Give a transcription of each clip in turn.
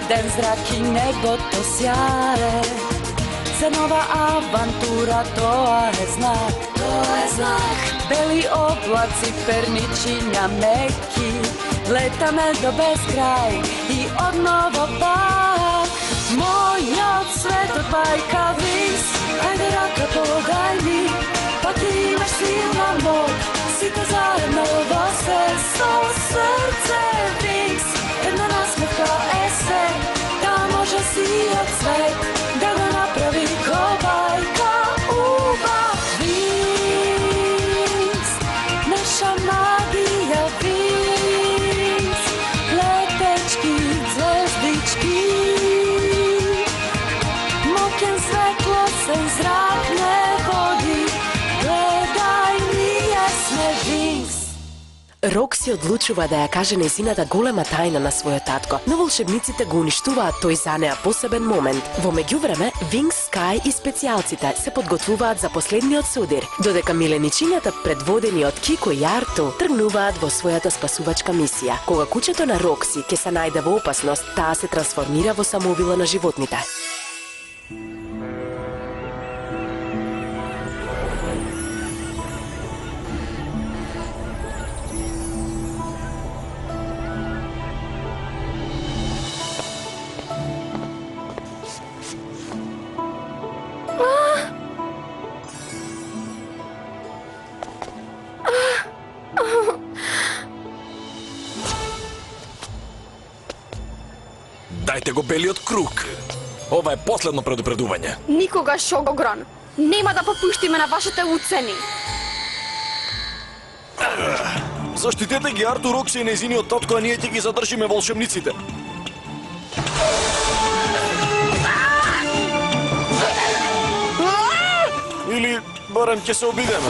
студен зрак и небото сјае. За нова авантура тоа е знак. Бели облаци, перничиња меки, летаме до безкрај и одново пак. Мојот свет од бајка Винкс, ајде рака подај ми, па ти имаш силна мог, сите заедно во се со срце Винкс. Една насмевка е се, да може сиот свет да го направи ко бајка убав. Винкс, наша магија Винкс, летечки звездички, моќен светлосен зрак не води, гледај ние сме Винкс. Рокси одлучува да ја каже нејзината голема тајна на својот татко, но волшебниците го уништуваат тој за неа посебен момент. Во меѓувреме, Винкс, Скај и специјалците се подготвуваат за последниот судир, додека миленичињата предводени од Кико и Арту тргнуваат во својата спасувачка мисија. Кога куќето на Рокси ќе се најде во опасност, таа се трансформира во самоубила на животните. Дајте го белиот круг. Ова е последно предупредување. Никогаш, Огрон. Нема да попуштиме на вашите уцени. Заштитете ги Арту, Рокси и нејзиниот татко, а ние ќе ги задржиме волшебниците. Или барем ќе се обидеме.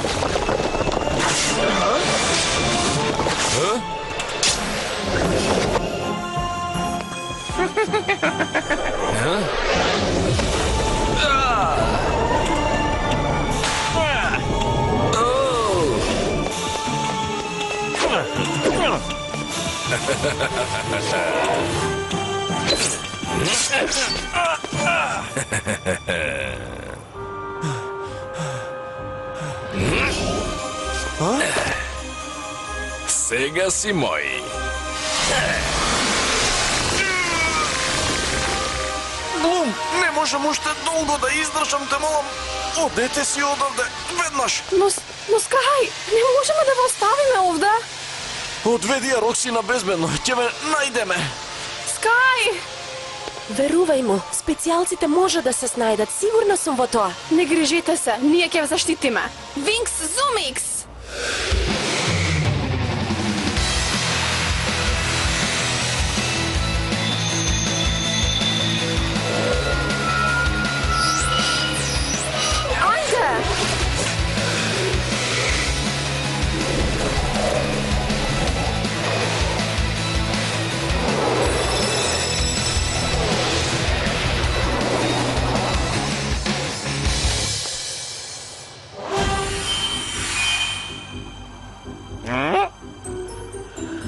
Сега си мој. Блум, не можам уште долго да издржам, те молам. Одете си одавде, веднаш. Но Скај, не можеме да го оставиме овде. Одведи ја Рокси на безбедно, ќе ме најдеме. Скај! Верувај му, специјалците може да се снајдат, сигурна сум во тоа. Не грижите се, ние ќе ве заштитиме. Винкс Зумикс!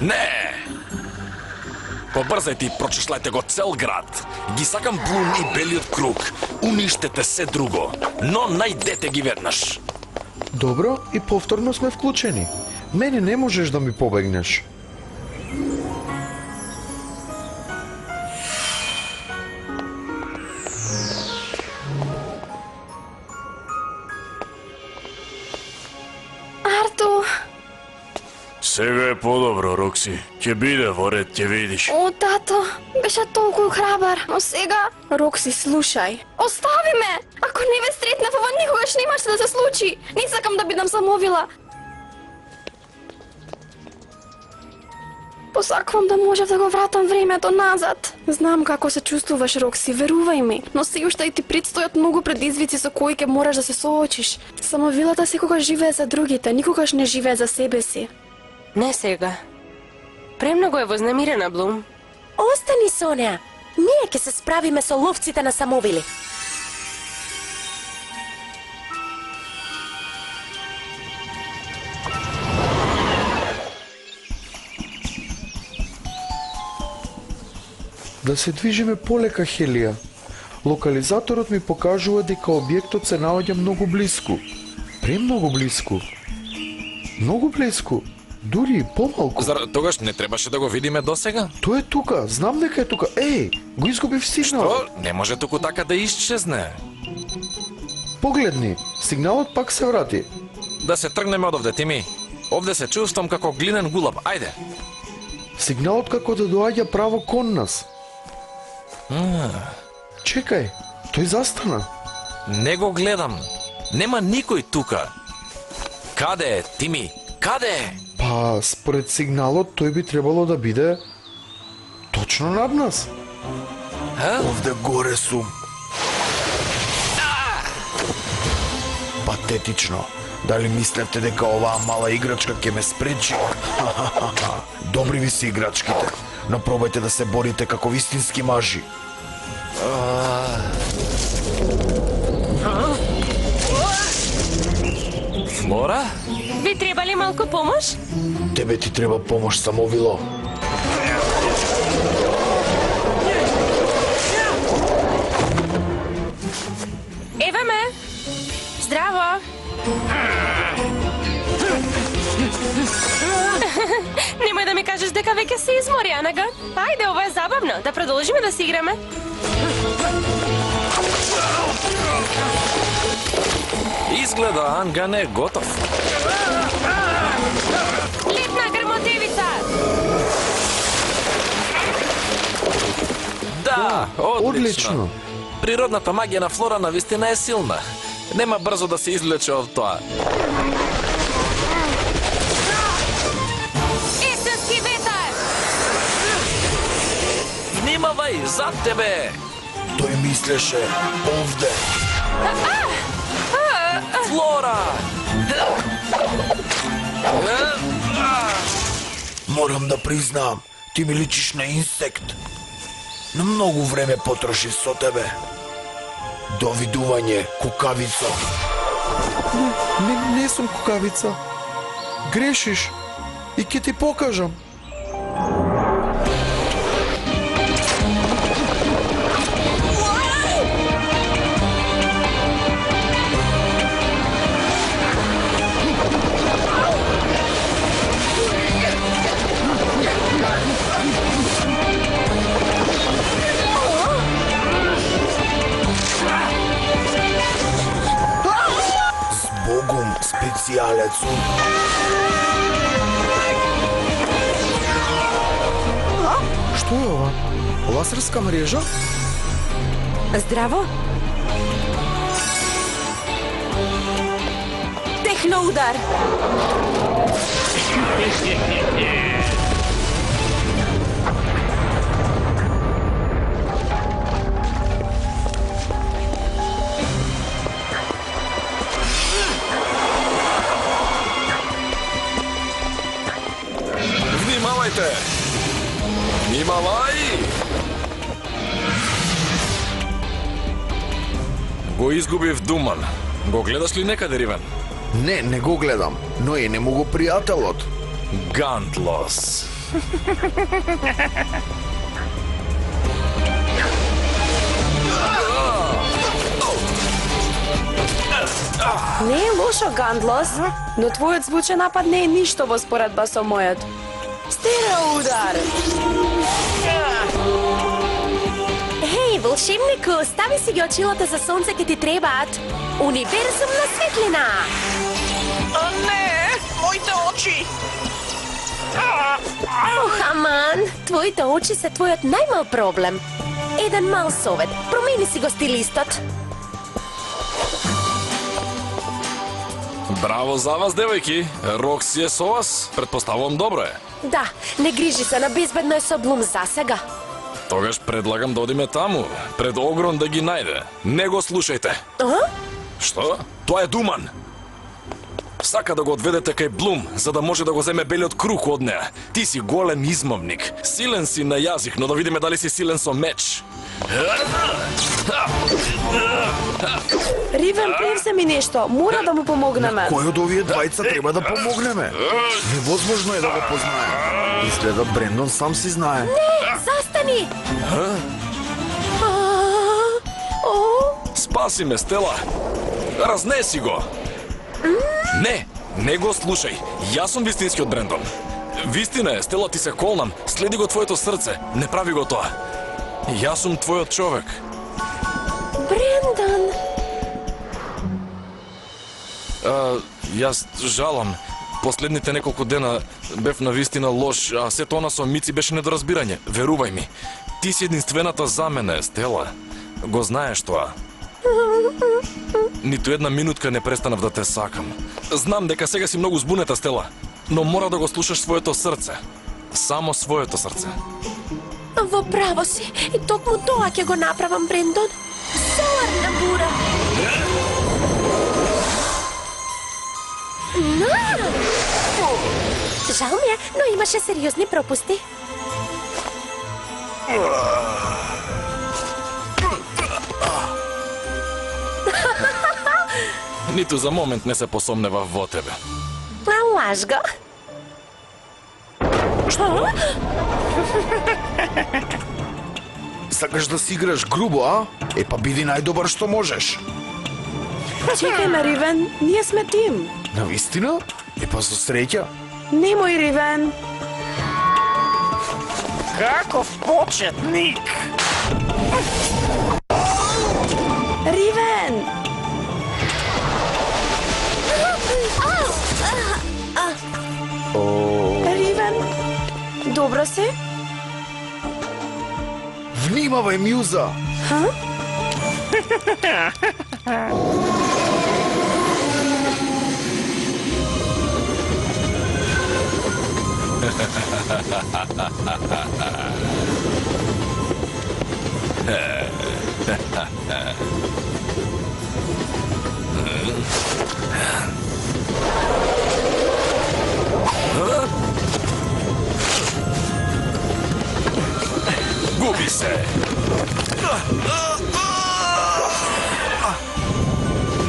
Не! Побрзајте и прочешлајте го цел град. Ги сакам Блум и белиот круг. Уништете се друго, но најдете ги веднаш. Добро, и повторно сме вклучени. Мене не можеш да ми побегнеш. Арту! Сега е подобро, Рокси. Ќе биде во ред, ќе видиш. О, тато, беше толку храбар, но сега... Рокси, слушај. Остави ме! Ако не ве сретнав, ова никогаш немаше да се случи. Не сакам да бидам самовила. Посакувам да можев да го вратам времето назад. Знам како се чувствуваш, Рокси, верувај ми, но се уште и ти предстојат многу предизвици со кои ќе мораш да се соочиш. Самовилата секогаш живее за другите, никогаш не живее за себе си. Не сега. Премногу е вознемирена, Блум. Остани со неа. Ние ќе се справиме со ловците на самовили. Да се движиме полека, Хелија. Локализаторот ми покажува дека објектот се наоѓа многу блиску. Премногу блиску. Многу блиску. Дури и помалку. Зар тогаш не требаше да го видиме досега? Тој е тука, знам дека е тука. Го изгубив сигнал. Што? Не може туку така да исчезне. Погледни, сигналот пак се врати. Да се тргнеме од овде, Тими. Овде се чувствам како глинен гулаб. Ајде. Сигналот како да доаѓа право кон нас. Чекај, тој застана. Не го гледам. Нема никој тука. Каде е, Тими? Каде е? Па, според сигналот, тој би требало да биде точно над нас. Овде горе сум. Патетично. Дали мислевте дека оваа мала играчка ќе ме спречи? Добри ви се играчките, но пробајте да се борите како вистински мажи. Флора? Ви треба ли малку помош? Тебе ти треба помош, Самовило. Ева ме! Здраво! Немој да ми кажеш дека веќе се измори, Анага. Ајде, ова е забавно. Да продолжиме да си играме. Изгледа Анга не е готов. Летна грмотевица! Да, одлично. Одлично. Природната магија на Флора навистина е силна. Нема брзо да се излече од тоа. Истински ветар! Внимавај, зад тебе! Тој мислеше овде. Флора! Морам да признам, ти ми личиш на инсект. На многу време потрошив со тебе. Довидување, кукавица. Не сум кукавица. Грешиш. И ќе ти покажам. Збогум, специјалец. Што е ова? Лазерска мрежа? Здраво? Техноудар! Внимавајте! Внимавај! Го изгубив Думан. Го гледаш ли некаде, Ривен? Не го гледам, но е нему го пријателот. Гантлос. Не е лошо, Гандлос, но твојот звучен напад не е ништо во споредба со мојот. Стереоудар! Хеј, волшебнику, стави си ги очилата за сонце ке ти требаат. Универзум на светлина! Не, моите очи! Ох, аман, твоите очи се твојот најмал проблем. Еден мал совет, промени си го стилистот. Браво за вас, девојки. Рокси е со вас. Предпоставувам добро е. Да, не грижи се, на безбедно е со Блум за сега. Тогаш предлагам да одиме таму, пред Огрон да ги најде. Не го слушајте. Што? Тоа е Думан. Сака да го одведете кај Блум, за да може да го земе белиот круг од неа. Ти си голем измамник. Силен си на јазик, но да видиме дали си силен со меч. Ривен, превзе ми нешто. Мора да му помогнеме. Кој од овие двајца треба да помогнеме? Невозможно е да го познаем. Изгледа Брендон сам си знае. Застани! Остани! Спаси ме, Стела! Разнеси го! Не го слушај! Јас сум вистинскиот Брендон. Вистина е, Стела, ти се колнам. Следи го твоето срце. Не прави го тоа. Јас сум твојот човек. Брендон! Јас жалам. Последните неколку дена бев на вистина лош, а се тоа со Мици беше недоразбирање. Верувај ми. Ти си единствената за мене, Стела. Го знаеш тоа. Ниту една минутка не престанав да те сакам. Знам дека сега си многу збунета, Стела, но мора да го слушаш своето срце. Само своето срце. Во право си. И токму тоа ќе го направам, Брендон. Соларна бура. Жал ми е, но имаше сериозни пропусти. Ниту за момент не се посомневав во тебе. Лаж го. Што? Сакаш да си играш грубо, а? Па биди најдобар што можеш. Чекај ме, Ривен, ние сме тим. Навистина? Па со среќа. Немој, Ривен. Каков почетник! Ривен! Ривен, добро си? Внимавај, Мјуза! Губи се!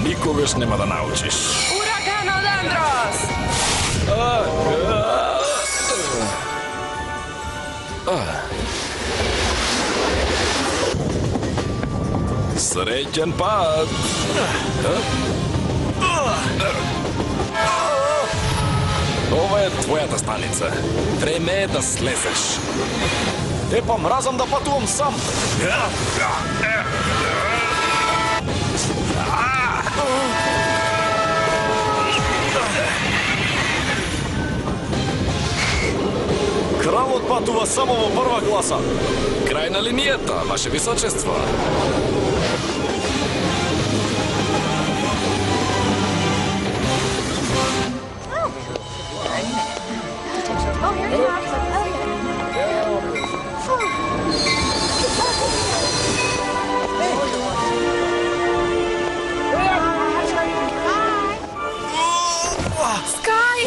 Никогаш нема да научиш. Ураган од Андрос! Среќен пат! Ова е твојата станица. Време е да слезеш. Па мразам да патувам сам. Кралот патува само во прва класа. Крај на линијата, ваше височество. Скај!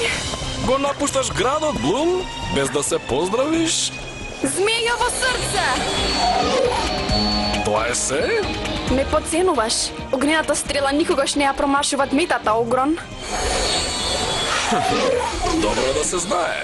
Го напушташ градот, Блум, без да се поздравиш? Змејово срце! Тоа е се? Ме подценуваш. Огнената стрела никогаш не ја промашува метата, Огрон. Добро да се знае.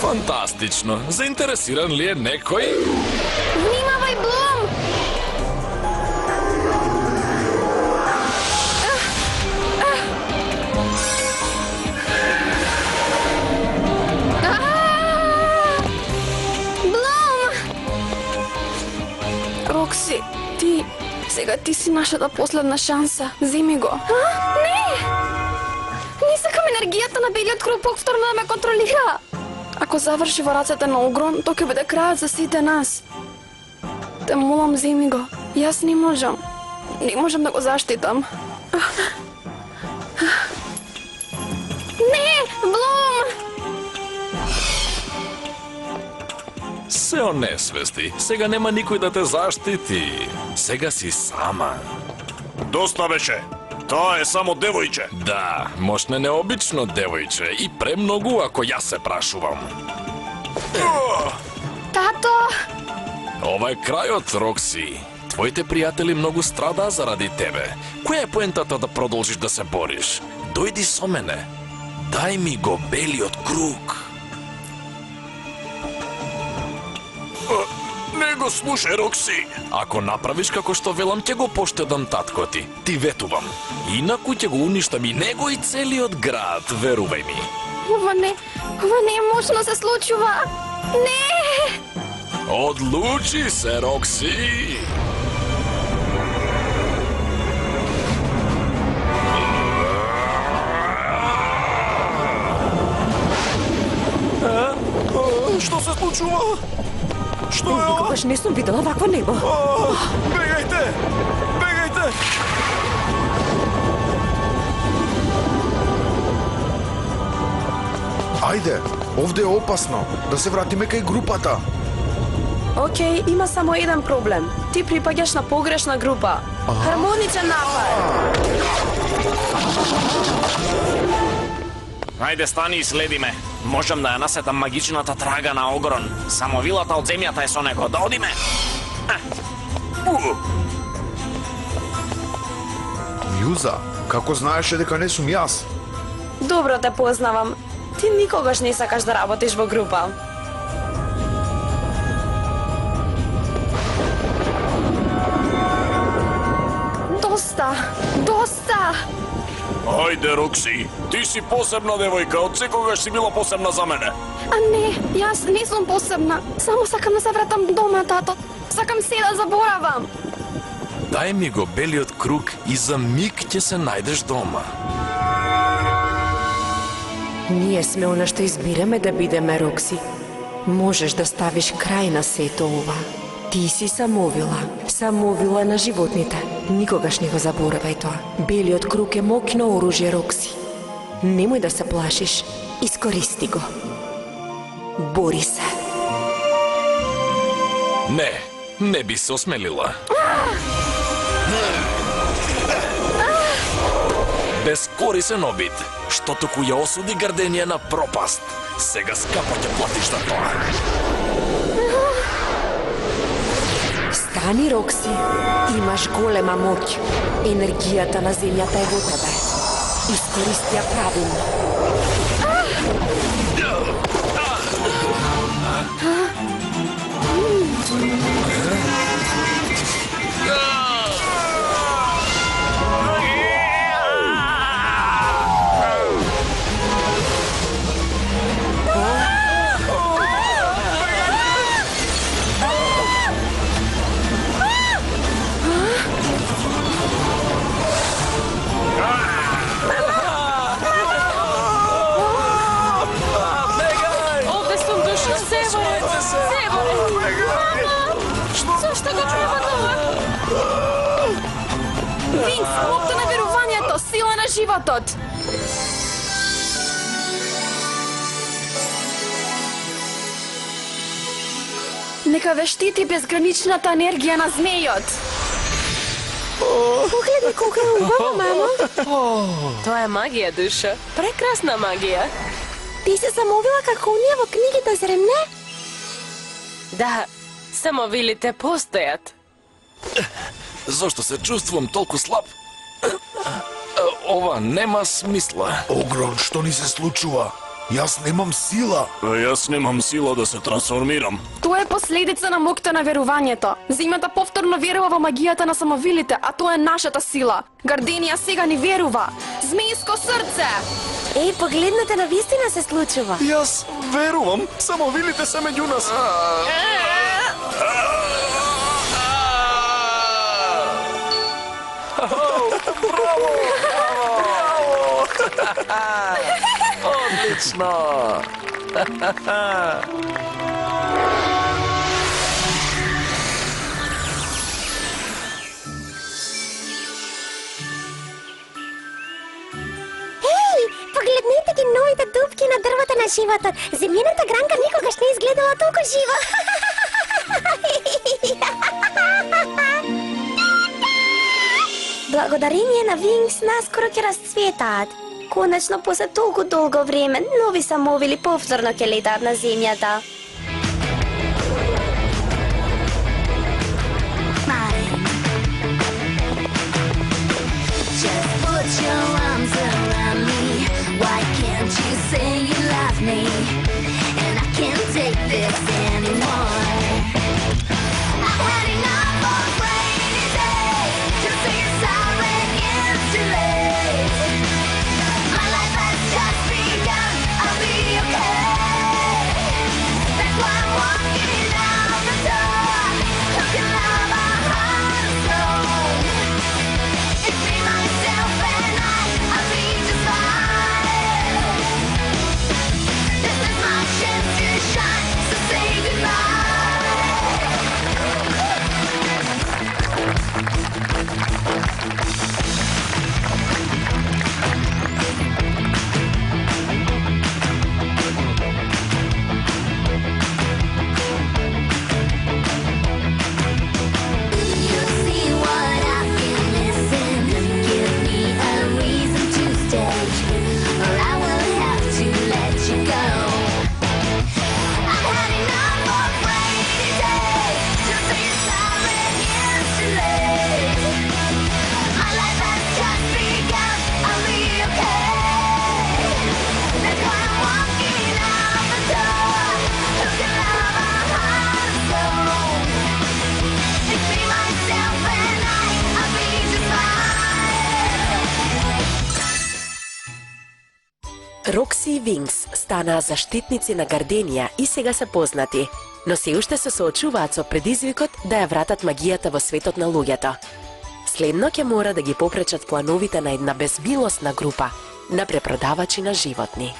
Фантастично. Заинтересиран ли е некој? Внимавај, Блум! Блум! Рокси, сега ти си нашата последна шанса. Земи го. Не! Не сакам енергијата на белиот круг повторно да ме контролира. Ако заврши во рацете на Огрон, тоа ќе биде крајот за сите нас. Те молам, земи го. Јас не можам. Не можам да го заштитам. Не, Блум! Се онесвести. Сега нема никој да те заштити. Сега си сама. Доста беше. Тоа е само девојче. Да, можна необично девојче и премногу ако јас се прашувам. Тато! Ова е крајот, Рокси. Твоите пријатели многу страдаа заради тебе. Која е поентата да продолжиш да се бориш? Дојди со мене. Дај ми го белиот круг. Не го слушај, Рокси. Ако направиш како што велам, ќе го поштедам татко ти. Ти ветувам. Инаку ќе го уништам и него и целиот град, верувај ми. Ова не е можно се случува. Не! Одлучи се, Рокси. Што се случува? Што е ова? Никогаш не сум видела вакво небо. Бегајте! Бегајте! Ајде, овде е опасно. Да се вратиме кај групата. Океј, има само еден проблем. Ти припаѓаш на погрешна група. Хармоничен напад. Ајде, стани и следи ме. Можам да ја насетам магичната трага на Огрон. Само вилата од земјата е со него. Да одиме. Мјуза, како знаеше дека не сум јас? Добро те познавам. Ти никогаш не сакаш да работиш во група. Доста! Ајде, Рокси, ти си посебна девојка, од секогаш си била посебна за мене. А не, јас не сум посебна. Само сакам да се вратам дома, тато. Сакам се да заборавам. Дај ми го белиот круг и за миг ќе се најдеш дома. Ние сме она што избираме да бидеме, Рокси. Можеш да ставиш крај на сето ова. Ти си самовила на животните. Никогаш не го заборавај тоа. Белиот круг е моќно оружје, Рокси. Немој да се плашиш. Искористи го. Бори се. Не би се осмелила. Бескорисен обид, што току ја осуди Гарденија на пропаст. Сега скапо ќе платиш за тоа. Стани, Рокси. Имаш голема моќ. Енергијата на земјата е во тебе. Искористи ја правилно. Зошто го чува тоа? Винкс, лопта на верувањето, сила на животот. Нека ве штити безграничната енергија на змејот. Погледни колку е убава, мамо. Тоа е магија, душа. Прекрасна магија. Ти се самовила како оние во книгите, зарем не? Да, самовилите постојат. Зошто се чувствувам толку слаб? Ова нема смисла. Огрон, што ни се случува? Јас немам сила. Јас немам сила да се трансформирам. Тоа е последица на моќта на верувањето. Земјата повторно верува во магијата на самовилите, а тоа е нашата сила. Гарденија сега ни верува. Змејско срце! Еј, погледнете, на вистина се случува. Јас верувам, самовилите се меѓу нас. Одлично! Погледнете ги новите дупки на дрвата на животот. Земјаната гранка никогаш не изгледала толку жива. Благодарение на Винкс наскоро ќе расцветаат. Конечно, после толку долго време, нови самовили повторно ќе летаат на земјата. Рокси и Винкс станаа заштитници на Гарденија и сега се познати, но се уште се соочуваат со предизвикот да ја вратат магијата во светот на луѓето. Следно ќе мора да ги попречат плановите на една безмилосна група на препродавачи на животни.